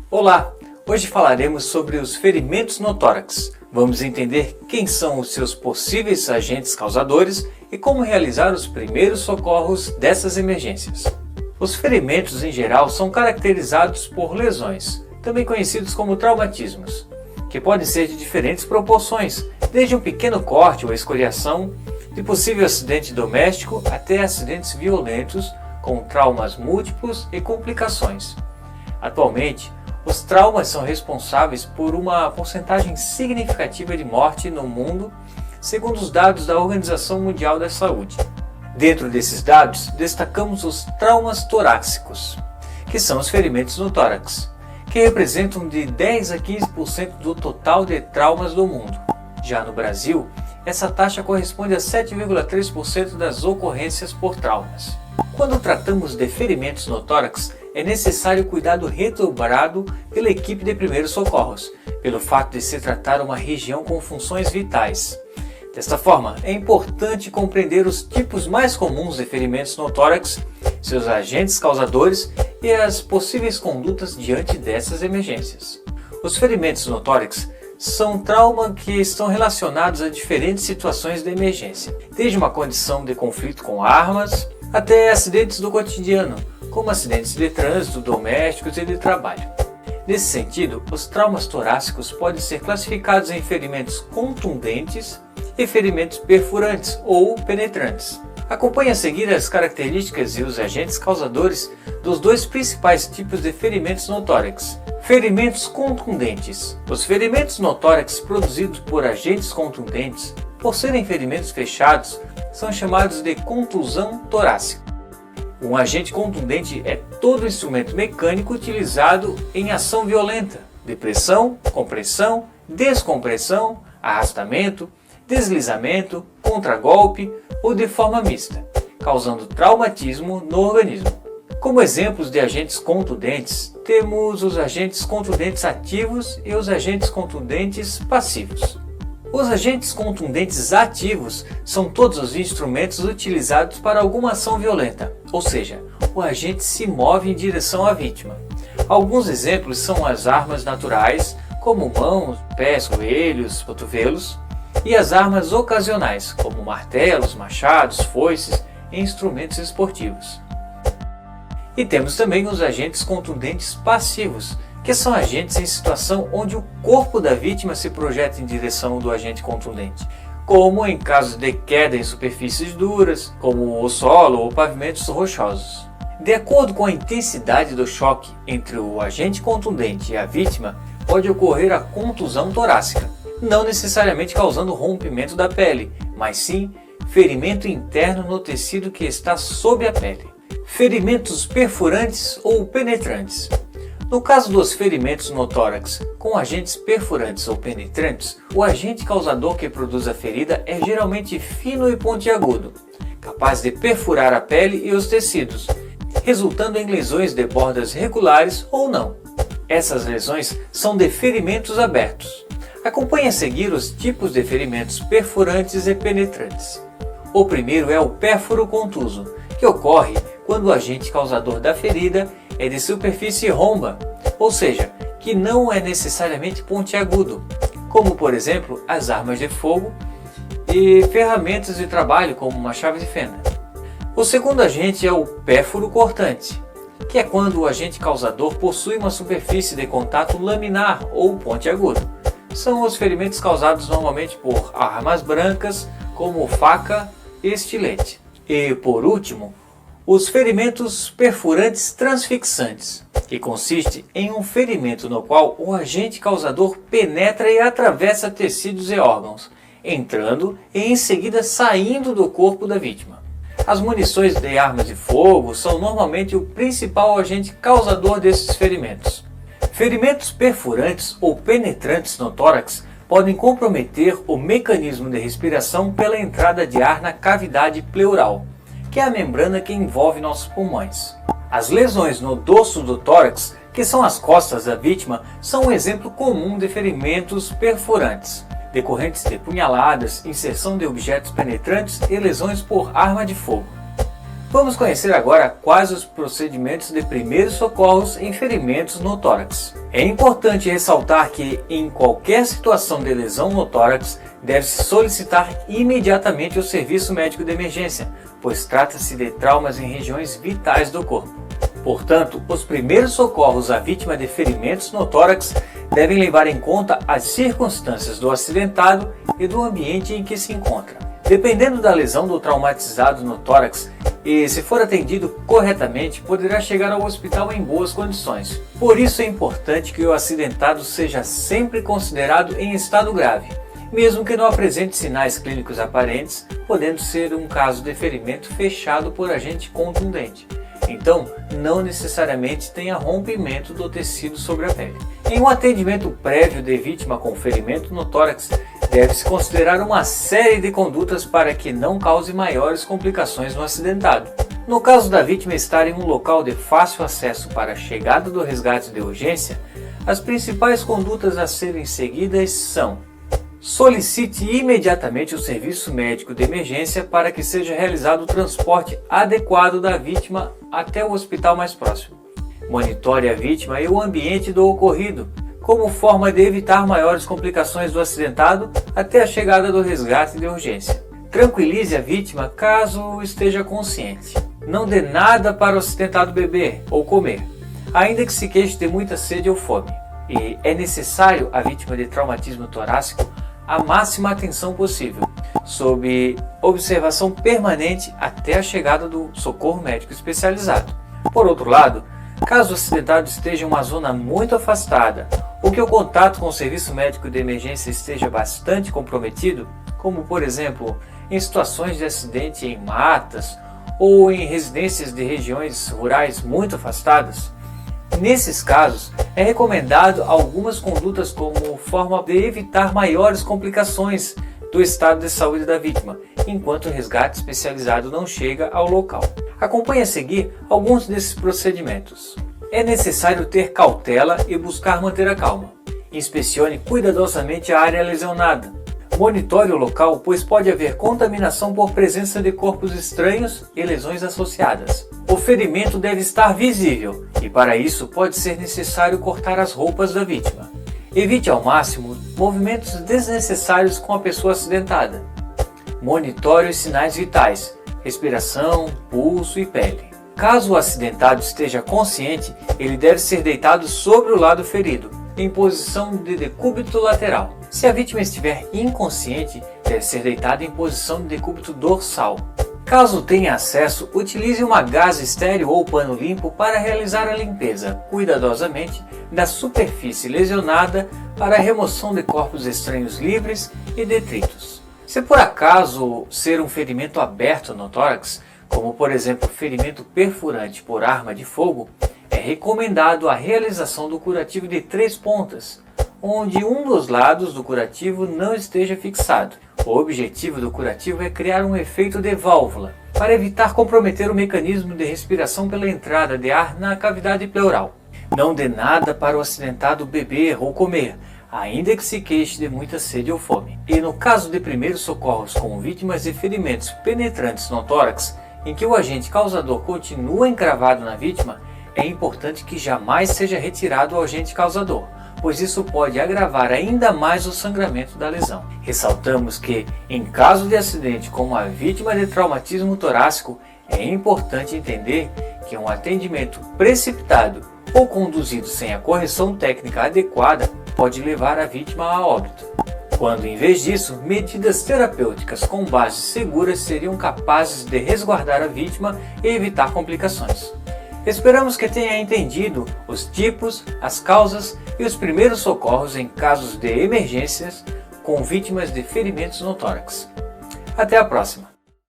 Olá! Hoje falaremos sobre os ferimentos no tórax. Vamos entender quem são os seus possíveis agentes causadores e como realizar os primeiros socorros dessas emergências. Os ferimentos em geral são caracterizados por lesões, também conhecidos como traumatismos, que podem ser de diferentes proporções, desde um pequeno corte ou escoriação, de possível acidente doméstico até acidentes violentos com traumas múltiplos e complicações. Atualmente, os traumas são responsáveis por uma porcentagem significativa de morte no mundo, segundo os dados da Organização Mundial da Saúde. Dentro desses dados, destacamos os traumas torácicos, que são os ferimentos no tórax, que representam de 10 a 15% do total de traumas do mundo. Já no Brasil, essa taxa corresponde a 7,3% das ocorrências por traumas. Quando tratamos de ferimentos no tórax, é necessário cuidado redobrado pela equipe de primeiros socorros, pelo fato de se tratar uma região com funções vitais. Desta forma, é importante compreender os tipos mais comuns de ferimentos no tórax, seus agentes causadores e as possíveis condutas diante dessas emergências. Os ferimentos no tórax são traumas que estão relacionados a diferentes situações de emergência, desde uma condição de conflito com armas até acidentes do cotidiano, como acidentes de trânsito, domésticos e de trabalho. Nesse sentido, os traumas torácicos podem ser classificados em ferimentos contundentes e ferimentos perfurantes ou penetrantes. Acompanhe a seguir as características e os agentes causadores dos dois principais tipos de ferimentos no tórax. Ferimentos contundentes. Os ferimentos no tórax produzidos por agentes contundentes, por serem ferimentos fechados, são chamados de contusão torácica. Um agente contundente é todo instrumento mecânico utilizado em ação violenta, de pressão, compressão, descompressão, arrastamento, deslizamento, contragolpe ou de forma mista, causando traumatismo no organismo. Como exemplos de agentes contundentes, temos os agentes contundentes ativos e os agentes contundentes passivos. Os agentes contundentes ativos são todos os instrumentos utilizados para alguma ação violenta, ou seja, o agente se move em direção à vítima. Alguns exemplos são as armas naturais, como mãos, pés, joelhos, cotovelos, e as armas ocasionais, como martelos, machados, foices e instrumentos esportivos. E temos também os agentes contundentes passivos, que são agentes em situação onde o corpo da vítima se projeta em direção do agente contundente, como em casos de queda em superfícies duras, como o solo ou pavimentos rochosos. De acordo com a intensidade do choque entre o agente contundente e a vítima, pode ocorrer a contusão torácica, não necessariamente causando rompimento da pele, mas sim ferimento interno no tecido que está sob a pele. Ferimentos perfurantes ou penetrantes. No caso dos ferimentos no tórax com agentes perfurantes ou penetrantes, o agente causador que produz a ferida é geralmente fino e pontiagudo, capaz de perfurar a pele e os tecidos, resultando em lesões de bordas regulares ou não. Essas lesões são de ferimentos abertos. Acompanhe a seguir os tipos de ferimentos perfurantes e penetrantes. O primeiro é o pérfuro contuso, que ocorre quando o agente causador da ferida é de superfície romba, ou seja, que não é necessariamente pontiagudo, como por exemplo as armas de fogo e ferramentas de trabalho como uma chave de fenda. O segundo agente é o pérfuro cortante, que é quando o agente causador possui uma superfície de contato laminar ou pontiagudo. São os ferimentos causados normalmente por armas brancas, como faca e estilete. E por último, os ferimentos perfurantes transfixantes, que consiste em um ferimento no qual o agente causador penetra e atravessa tecidos e órgãos, entrando e em seguida saindo do corpo da vítima. As munições de armas de fogo são normalmente o principal agente causador desses ferimentos. Ferimentos perfurantes ou penetrantes no tórax podem comprometer o mecanismo de respiração pela entrada de ar na cavidade pleural, que é a membrana que envolve nossos pulmões. As lesões no dorso do tórax, que são as costas da vítima, são um exemplo comum de ferimentos perfurantes, decorrentes de punhaladas, inserção de objetos penetrantes e lesões por arma de fogo. Vamos conhecer agora quais os procedimentos de primeiros socorros em ferimentos no tórax. É importante ressaltar que, em qualquer situação de lesão no tórax, deve-se solicitar imediatamente o serviço médico de emergência, pois trata-se de traumas em regiões vitais do corpo. Portanto, os primeiros socorros à vítima de ferimentos no tórax devem levar em conta as circunstâncias do acidentado e do ambiente em que se encontra. Dependendo da lesão do traumatizado no tórax, e se for atendido corretamente, poderá chegar ao hospital em boas condições. Por isso é importante que o acidentado seja sempre considerado em estado grave, mesmo que não apresente sinais clínicos aparentes, podendo ser um caso de ferimento fechado por agente contundente. Então, não necessariamente tenha rompimento do tecido sobre a pele. Em um atendimento prévio de vítima com ferimento no tórax, deve-se considerar uma série de condutas para que não cause maiores complicações no acidentado. No caso da vítima estar em um local de fácil acesso para a chegada do resgate de urgência, as principais condutas a serem seguidas são: solicite imediatamente o serviço médico de emergência para que seja realizado o transporte adequado da vítima até o hospital mais próximo. Monitore a vítima e o ambiente do ocorrido, como forma de evitar maiores complicações do acidentado até a chegada do resgate de urgência. Tranquilize a vítima caso esteja consciente. Não dê nada para o acidentado beber ou comer, ainda que se queixe de muita sede ou fome. E é necessário à vítima de traumatismo torácico a máxima atenção possível, sob observação permanente até a chegada do socorro médico especializado. Por outro lado, caso o acidentado esteja em uma zona muito afastada ou que o contato com o serviço médico de emergência esteja bastante comprometido, como por exemplo em situações de acidente em matas ou em residências de regiões rurais muito afastadas, nesses casos, é recomendado algumas condutas como forma de evitar maiores complicações do estado de saúde da vítima, enquanto o resgate especializado não chega ao local. Acompanhe a seguir alguns desses procedimentos. É necessário ter cautela e buscar manter a calma. Inspecione cuidadosamente a área lesionada. Monitore o local, pois pode haver contaminação por presença de corpos estranhos e lesões associadas. O ferimento deve estar visível e, para isso, pode ser necessário cortar as roupas da vítima. Evite ao máximo movimentos desnecessários com a pessoa acidentada. Monitore os sinais vitais, respiração, pulso e pele. Caso o acidentado esteja consciente, ele deve ser deitado sobre o lado ferido, em posição de decúbito lateral. Se a vítima estiver inconsciente, deve ser deitada em posição de decúbito dorsal. Caso tenha acesso, utilize uma gasa estéril ou pano limpo para realizar a limpeza, cuidadosamente, da superfície lesionada para a remoção de corpos estranhos livres e detritos. Se por acaso ser um ferimento aberto no tórax, como por exemplo ferimento perfurante por arma de fogo, é recomendado a realização do curativo de 3 pontas, onde um dos lados do curativo não esteja fixado. O objetivo do curativo é criar um efeito de válvula, para evitar comprometer o mecanismo de respiração pela entrada de ar na cavidade pleural. Não dê nada para o acidentado beber ou comer, ainda que se queixe de muita sede ou fome. E no caso de primeiros socorros com vítimas de ferimentos penetrantes no tórax, em que o agente causador continua encravado na vítima, é importante que jamais seja retirado o agente causador, pois isso pode agravar ainda mais o sangramento da lesão. Ressaltamos que, em caso de acidente com uma vítima de traumatismo torácico, é importante entender que um atendimento precipitado ou conduzido sem a correção técnica adequada pode levar a vítima a óbito. Quando, em vez disso, medidas terapêuticas com bases seguras seriam capazes de resguardar a vítima e evitar complicações. Esperamos que tenha entendido os tipos, as causas e os primeiros socorros em casos de emergências com vítimas de ferimentos no tórax. Até a próxima!